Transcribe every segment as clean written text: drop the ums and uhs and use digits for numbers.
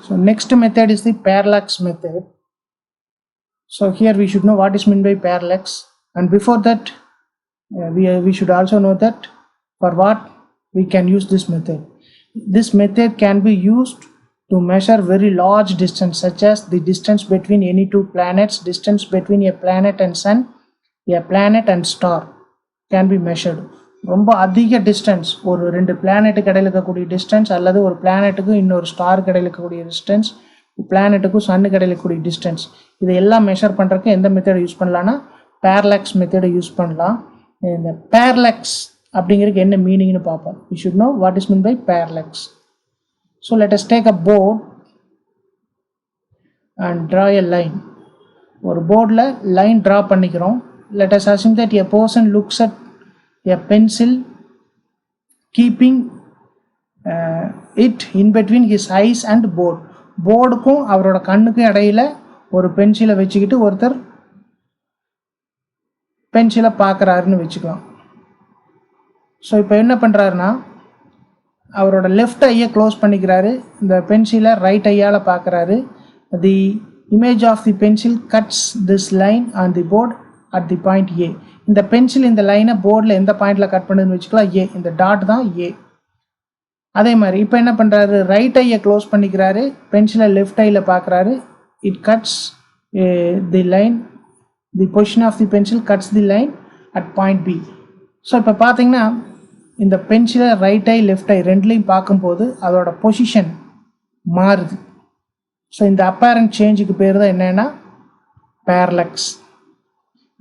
So next method is the parallax method. So here we should know what is meant by parallax, and before that we should also know that for what we can use this method. This method can be used to measure very large distance, such as the distance between any two planets, distance between a planet and sun, a planet and star can be measured. ரொம்ப அதிக distance, ஒரு ரெண்டு பிளானெட்டுக்கு இடையில இருக்கக்கூடிய distance, அல்லது ஒரு பிளானெட்டுக்கும் இன்னொரு ஸ்டாருக்கு இடையில இருக்கக்கூடிய டிஸ்டன்ஸ், பிளானெட்டுக்கும் சன்னுக்கு இடையில இருக்கக்கூடிய டிஸ்டன்ஸ், இதையெல்லாம் மெஷர் பண்ணுறதுக்கு எந்த மெத்தடை யூஸ் பண்ணலான்னா பேரலாக்ஸ் மெத்தடை யூஸ் பண்ணலாம். இந்த பேரலாக்ஸ் அப்படிங்கிறதுக்கு என்ன மீனிங்னு பார்ப்போம். You should know what is mean by parallax. So let us take a board and draw a line. ஒரு போர்டில் லைன் ட்ரா பண்ணிக்கிறோம். Let us assume that a person looks at a pencil, keeping it in between his eyes and board. போர்டுக்கும் அவரோட கண்ணுக்கும் இடையில ஒரு பென்சிலை வச்சுக்கிட்டு ஒருத்தர் பென்சிலை பார்க்குறாருன்னு வச்சுக்கலாம். ஸோ இப்போ என்ன பண்ணுறாருன்னா அவரோட லெஃப்ட் ஐயை க்ளோஸ் பண்ணிக்கிறாரு, இந்த பென்சிலை ரைட் ஐயால் பார்க்குறாரு. The image of the pencil cuts this line on the board at the point A. இந்த பென்சில் இந்த லைனை போர்டில் எந்த பாயிண்டில் கட் பண்ணுதுன்னு வச்சுக்கலாம், ஏ. இந்த டாட் தான் ஏ. அதே மாதிரி இப்போ என்ன பண்ணுறாரு, ரைட் ஐயை க்ளோஸ் பண்ணிக்கிறாரு, பென்சிலை லெஃப்ட் ஐயில் பார்க்குறாரு. It cuts the line, the position of the pencil cuts the line at point B. So இப்போ பார்த்தீங்கன்னா இந்த பென்சிலை ரைட் ஐ லெஃப்ட் ஐ ரெண்டுலையும் பார்க்கும்போது அதோட பொசிஷன் மாறுது. ஸோ இந்த அப்பேரண்ட் சேஞ்சுக்கு பேர் தான் என்னென்னா பேரலாக்ஸ்.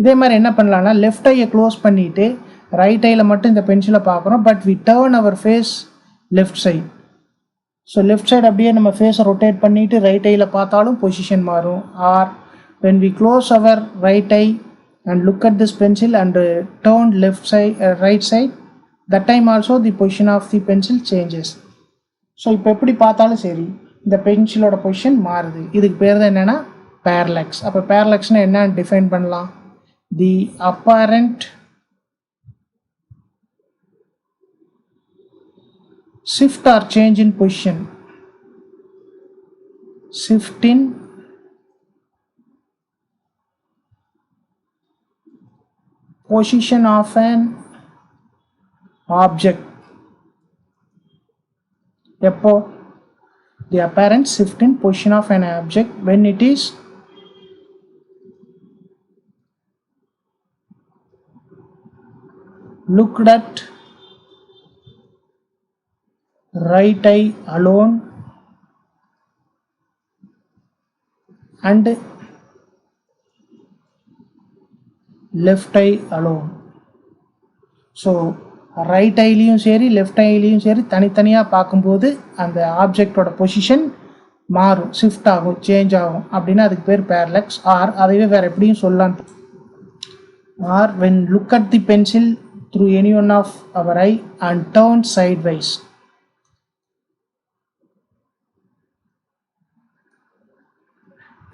இதே மாதிரி என்ன பண்ணலான்னா லெஃப்ட் ஐயை க்ளோஸ் பண்ணிவிட்டு ரைட் ஐயில் மட்டும் இந்த பென்சிலை பார்க்குறோம், but we turn our face left side. So left side அப்படியே நம்ம ஃபேஸை ரொட்டேட் பண்ணிவிட்டு ரைட் ஐயில் பார்த்தாலும் பொசிஷன் மாறும். Or when we close our right eye and look at this pencil and turn left side right side, that time also the position of the pencil changes. So இப்போ எப்படி பார்த்தாலும் சரி இந்த பென்சிலோட position மாறுது. இதுக்கு பேர் தான் என்னென்னா பேரலாக்ஸ். அப்போ பேரலாக்ஸ்னால் என்னன்னு டிஃபைன் பண்ணலாம். The apparent shift or change in position, shift in position of an object. Therefore, the apparent shift in position of an object when it is looked at right eye alone and left eye alone. So right ஐலையும் சரி left ஐலையும் சரி தனித்தனியாக பார்க்கும்போது அந்த ஆப்ஜெக்டோட position மாறும், shift ஆகும், சேஞ்ச் ஆகும். அப்படின்னா அதுக்கு பேர் பேரலாக்ஸ். ஆர் அதைவே வேறு எப்படியும் சொல்லலாம். Or when look at the pencil through any one of our eye and turn sideways.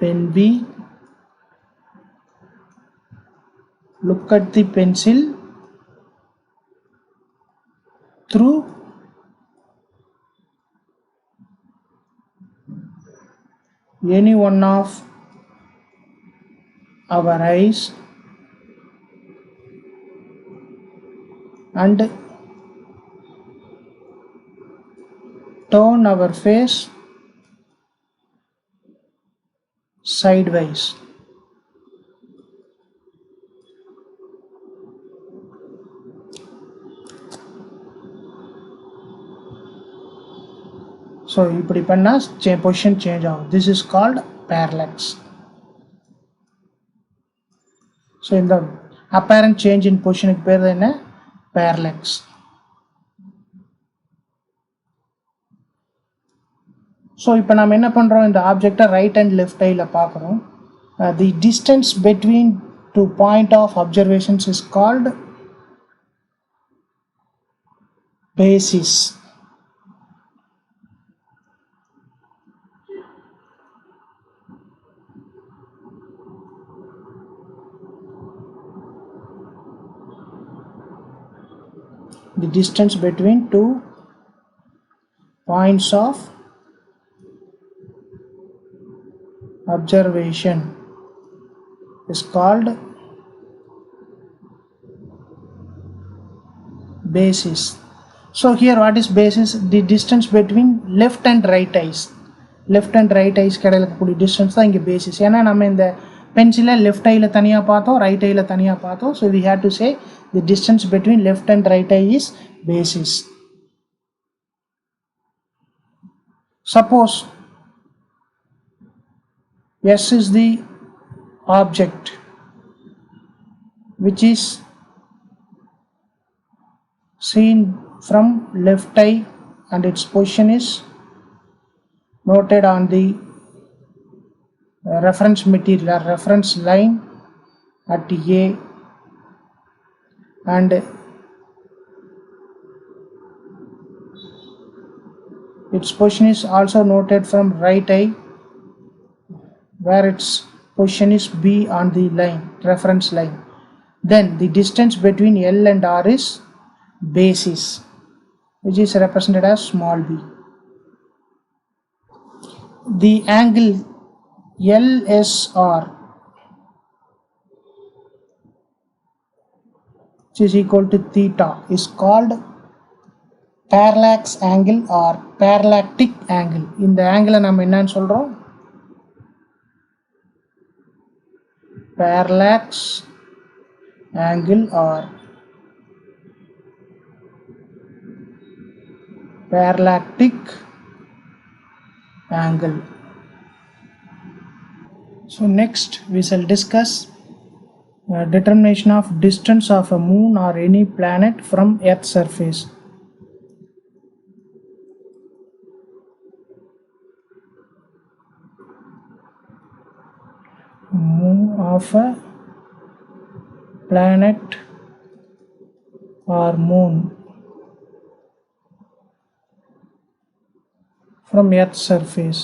When we look at the pencil through any one of our eyes and turn our face sideways. So இப்படி பண்ணால் position change ஆகும். This is called parallax. So இந்த apparent change in பொசிஷனுக்கு பேர் என்ன, parallax. So இப்போ நம்ம என்ன பண்ணுறோம், இந்த ஆப்ஜெக்டை ரைட் அண்ட் லெஃப்ட் ஐயில் பார்க்குறோம். The distance between two point of observations is called basis. The distance between two points of observation is called basis. So here what is basis? The distance between left and right eyes. Left and right eyes கடையில் இருக்கக்கூடிய distance தான் இங்கே basis. ஏன்னா நம்ம இந்த பென்சிலை left ஐயில் தனியாக பார்த்தோம், ரைட் ஐயில் தனியாக பார்த்தோம். So we have to say the distance between left and right eye is basis. Suppose S is the object which is seen from left eye and its position is noted on the reference material or reference line at A, and its position is also noted from right eye where its position is B on the line, reference line. Then the distance between L and R is basis, which is represented as small b. The angle LSR, which is equal to theta, is called parallax angle or parallactic angle. இந்த angle நம்ம என்னன்னு சொல்றோம்? Parallax angle or parallactic angle. So next we shall discuss determination of distance of a moon or any planet from Earth's surface. Moon of a planet or moon from Earth's surface.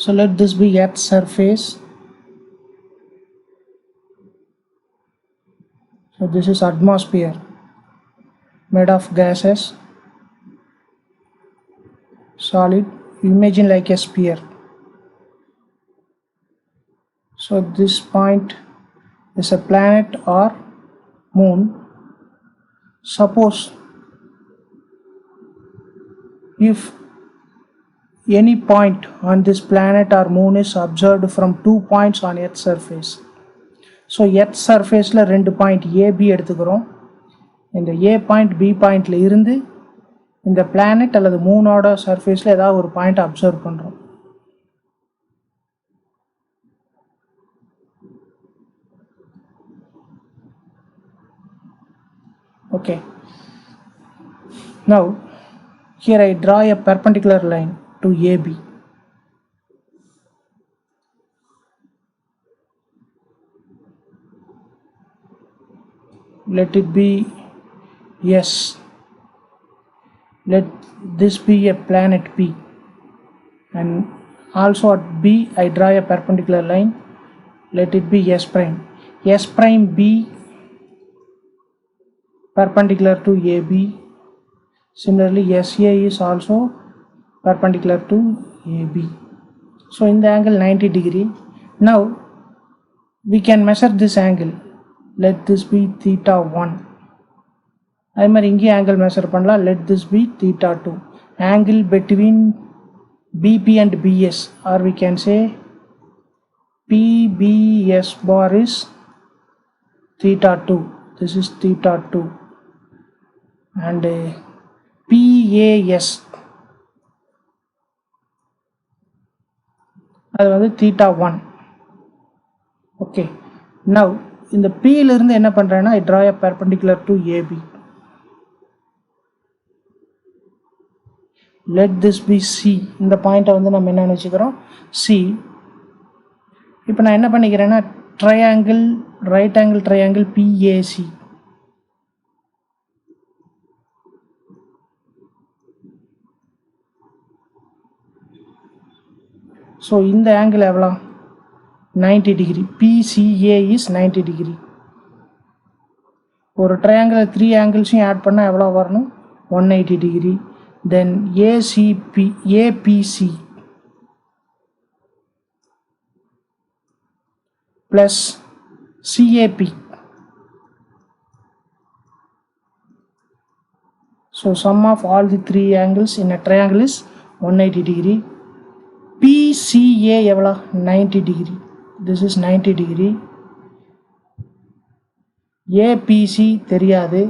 So let this be Earth's surface. So this is atmosphere made of gases, solid. Imagine like a sphere. So this point is a planet or moon. Suppose if any point on this planet or moon is observed from 2 points on Earth's surface. So Earth's surface la 2 point A B எடுத்துக்கிறோம். இந்த A point B pointல இருந்து இந்த planet அல்லது மூனோட surfaceல ஏதாவது ஒரு point observe பண்றோம். Okay. Now here I draw a perpendicular line to AB. Let it be S. Let this be a planet P, and also at B I draw a perpendicular line. Let it be S prime. S prime B perpendicular to AB. Similarly SA is also perpendicular to AB. So in the angle 90 degree. Now we can measure this angle. Let this be theta 1. அதே மாதிரி இங்கே angle measure பண்ணலாம். let this be theta 2. angle between BP and BS, or we can say PBS bar is theta 2. This is theta 2. and PAS அது வந்து theta 1. okay, now இந்த P ல இருந்து என்ன பண்றேன்னா I draw a perpendicular to AB. let this be C. இந்த பாயிண்ட்டை வந்து நம்ம என்ன வச்சுக்கிறோம் C. இப்போ நான் என்ன பண்ணிக்கிறேன்னா triangle, right angle triangle PAC. So இந்த ஆங்கிள் எவ்வளோ 90 டிகிரி. PCA is 90 degree. ஒரு ட்ரையாங்கிள் 3 ஆங்கிள்ஸையும் ஆட் பண்ணால் எவ்வளோ வரணும் 180 degree. Then APC plus CAP. So sum of all the three angles in a triangle is 180 degree. PCA எவ்வளோ 90 degree. This is 90 degree. APC தெரியாது.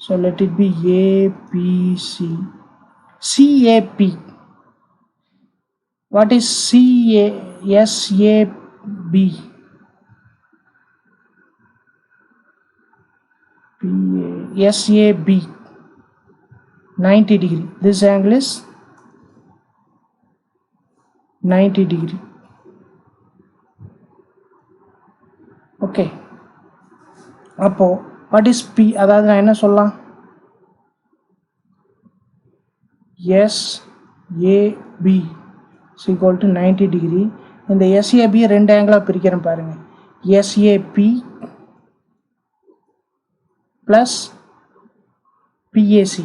So let it be APC. CAP. What is SAB? SAB 90 degree. This angle is 90 degree. Okay. அப்போ what is P? அதாவது நான் என்ன சொல்லலாம், SAB is equal to 90 degree. இந்த SAB ரெண்டு ஆங்கிளாக பிரிக்கிறேன் பாருங்க. SAP plus PAC.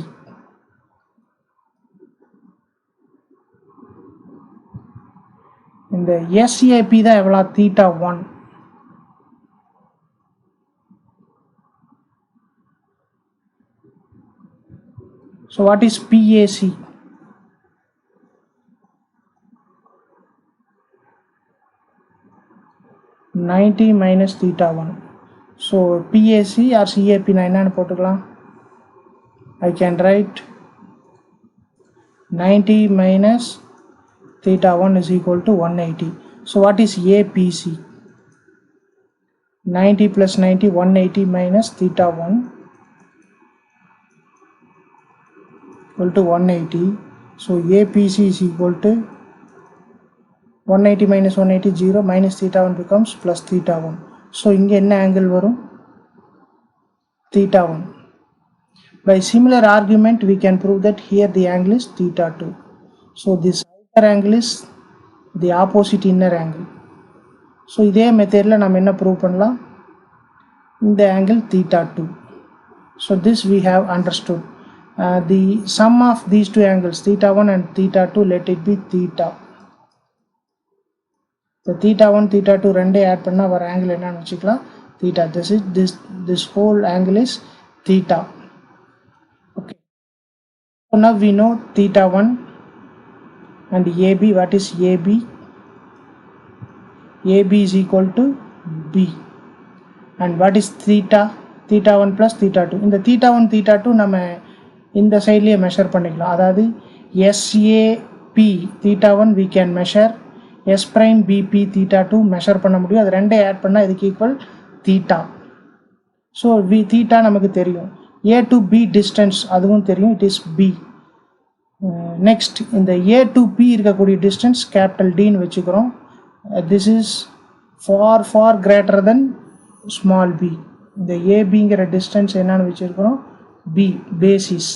இந்த SAP தான் எவ்வளோ, θ1. So what is PAC? -90 minus θ1. So PAC or CAP நான் என்னன்னு போட்டுக்கலாம். I can write 90 minus θ1 is equal to 180. So what is APC? 90 plus 90, 180 minus θ1 equal to 180. So APC is equal to 180 minus 180 0 minus θ1 becomes plus θ1. So இங்கே என்ன angle வரும், θ1. By similar argument we can prove that here the angle is θ2. So this outer angle is the opposite inner angle. So இதே மெத்தட்ல நம்ம என்ன prove பண்ணலாம், இந்த angle θ2. So this we have understood. The sum of these two angles θ1 and θ2, let it be theta. The θ1 θ2 ரெண்டே add பண்ணா வர angle என்னன்னு வச்சுக்கலாம், theta. This whole angle is theta. Okay. So now we know θ1 and AB. What is AB? AB is equal to B. And what is theta? θ1 plus θ2. இந்த θ1 θ2 நம்ம இந்த சைட்லயே measure பண்ணிக்கலாம். அதாவது SAP θ1 we can measure, S prime BP θ2 measure பண்ண முடியும். அது ரெண்டே add பண்ணால் இதுக்கு ஈக்குவல் theta. ஸோ theta நமக்கு தெரியும். A to B distance அதுவும் தெரியும், it is B. நெக்ஸ்ட் இந்த A to P இருக்கக்கூடிய டிஸ்டன்ஸ் கேபிட்டல் Dன்னு வச்சுக்கிறோம். This is far greater than small b. இந்த ABங்கிற டிஸ்டன்ஸ் என்னன்னு வச்சிருக்கிறோம், B basis.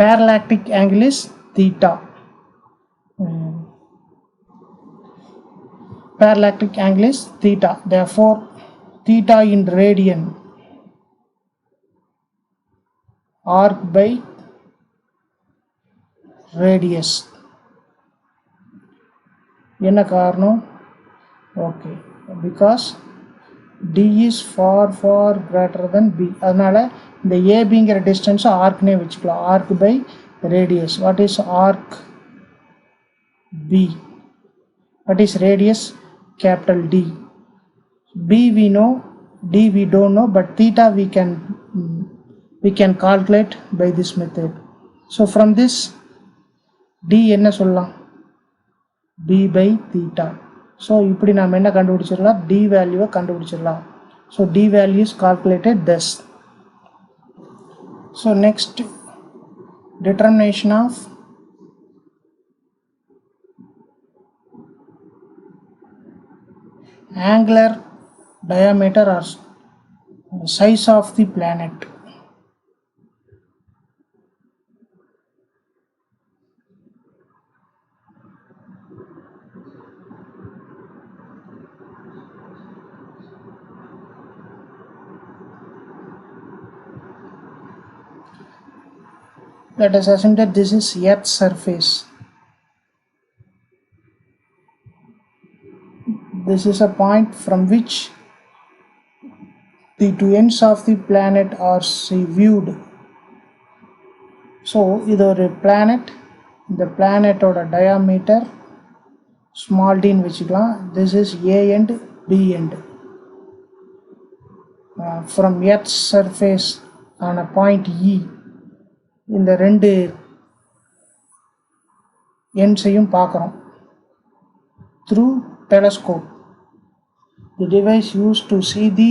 Parallactic angle is theta. Parallactic angle is theta. Therefore theta in radian, arc by radius. என்ன காரணம், okay, because D is far greater than B. அதனால இந்த ABங்கிற distance ஆர்க்னே வச்சுக்கலாம், arc by radius. What is arc B? What is radius? Capital D. B we know, D we don't know, but theta we can calculate by this method. So from this D என்ன சொல்லலாம், B by theta. So இப்படி நாம் என்ன கண்டுபிடிச்சிடலாம், D வேல்யூவை கண்டுபிடிச்சிடலாம். So D value is calculated thus. So next, determination of angular diameter or size of the planet. Let us assume that this is Earth's surface. This is a point from which the two ends of the planet are viewed. So இது ஒரு planet. இந்த planetoட diameter small d ன்னு வச்சுக்கலாம். This is A end, B end. From Earth's surface on a point E, இந்த ரெண்டு எண்ட்ஸையும் பார்க்குறோம் through telescope. The device used to see the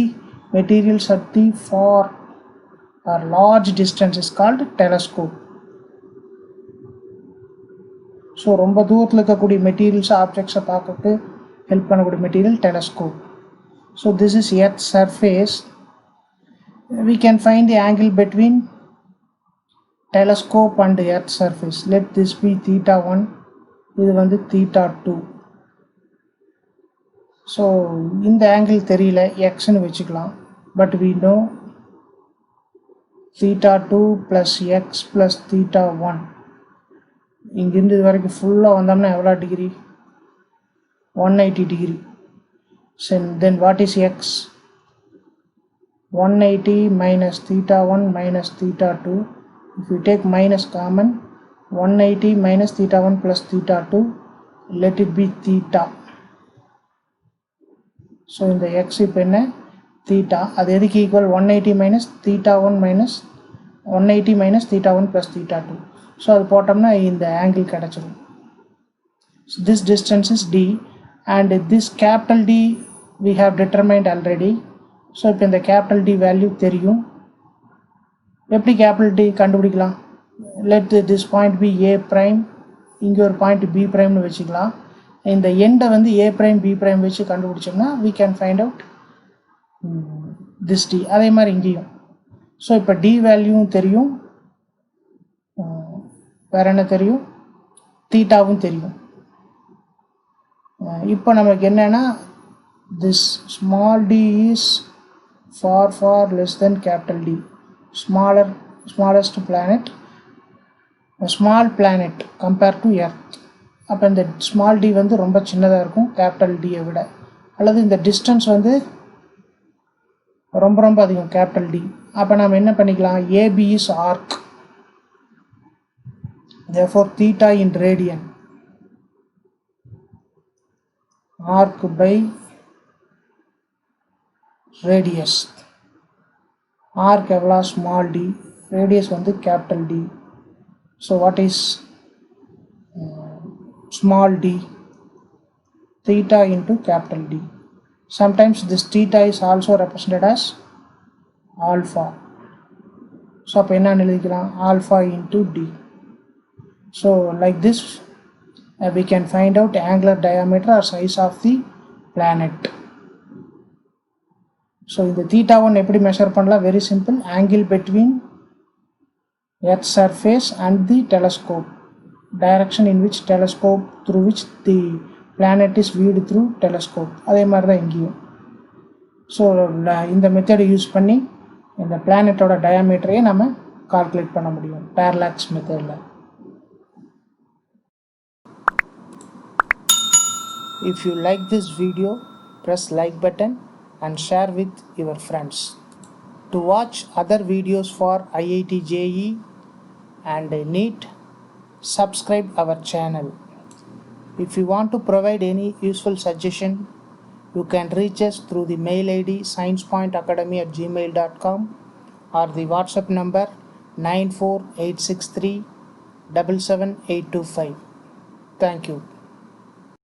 materials at the far or large distance is called telescope. So ரொம்ப தூரத்தில் இருக்கக்கூடிய materials ஆப்ஜெக்ட்ஸை பார்க்கறதுக்கு help பண்ணக்கூடிய material telescope. So this is earth surface. we can find the angle between telescope and earth surface. Let this be theta 1, இது வந்து theta 2. So இந்த angle தெரியல, எக்ஸ்ன்னு வச்சுக்கலாம். But we know theta 2 plus x plus theta 1. இங்கிருந்து இது வரைக்கும் ஃபுல்லாக வந்தோம்னா எவ்வளோ degree? 180 degree. Then what is X? 180 minus theta 1 minus theta 2. If you take minus common, 180 minus theta 1 plus theta 2, let it be theta. So இந்த X இப்போ என்ன? theta. அது எதுக்கு equal? 180 minus theta 1 minus 180 minus theta 1 plus theta 2. So அது போட்டோம்னா இந்த angle கிடச்சிடும். This distance is d and this capital D we have determined already. So இப்போ இந்த கேபிட்டல் டி வேல்யூ தெரியும். எப்படி கேபிட்டல் டி கண்டுபிடிக்கலாம்? Let this point be A prime, இங்கே ஒரு பாயிண்ட் பி ப்ரைம்னு வச்சுக்கலாம். இந்த எண்டை வந்து ஏ ப்ரைம் பி ப்ரைம் வச்சு கண்டுபிடிச்சோம்னா we can find out this d. அதே மாதிரி இங்கேயும். ஸோ இப்போ டி வேல்யூவும் தெரியும், வேறு என்ன தெரியும்? தீட்டாவும் தெரியும். இப்போ நமக்கு என்னென்னா this small d is far less than capital D. Smallest planet, a small planet compared to Earth. அப்போ இந்த ஸ்மால் டி வந்து ரொம்ப சின்னதாக இருக்கும் கேபிட்டல் டியை விட, அல்லது இந்த டிஸ்டன்ஸ் வந்து ரொம்ப அதிகம் கேபிட்டல் டி. அப்போ நம்ம என்ன பண்ணிக்கலாம்? AB is arc, therefore theta in radian, arc by radius. arc எவ்வளோ? ஸ்மால் டி, radius வந்து capital D. So what is small d? theta into capital D. Sometimes this theta is also represented as alpha. So அப்போ என்ன எழுதிக்கலாம்? alpha into D. So like this we can find out angular diameter or size of the planet. So இந்த theta 1 எப்படி measure பண்ணலாம்? Very simple. angle between earth surface and the telescope, direction in which telescope, through which the planet is viewed through telescope. அதே மாதிரி தான் இங்கேயும். So இந்த மெத்தடை use பண்ணி இந்த பிளானட்டோட டயாமீட்டரையே நம்ம கால்குலேட் பண்ண முடியும் பேரலாக்ஸ் மெத்தடில். If you like this video, press like button and share with your friends. To watch other videos for IIT JEE and NEET, subscribe our channel. If you want to provide any useful suggestion, you can reach us through the mail ID sciencepointacademy@gmail.com or the WhatsApp number 94863 77825. Thank you.